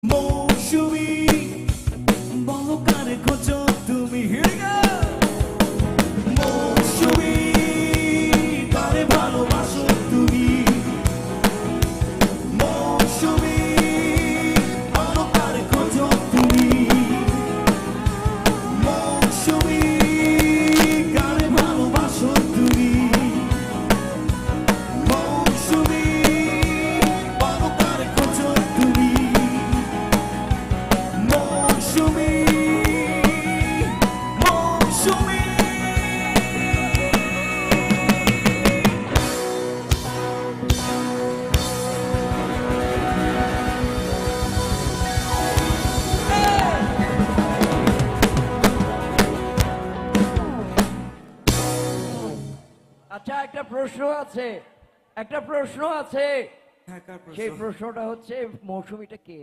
মৌসুমী বলো কারে খোঁজো তুমি মৌসুমী কারে ভালোবাসো তুমি মৌসুমী বলো কারে খোঁজো তুমি মৌসুমী কারে ভালোবাসো তুমি মৌসুমী বলো কারে খোঁজো তুমি মৌসুমী মৌসুমী আচ্ছা, একটা প্রশ্ন আছে, একটা প্রশ্ন আছে। হ্যাঁ, কার প্রশ্ন? সেই প্রশ্নটা হচ্ছে, মৌসুমীটা কে?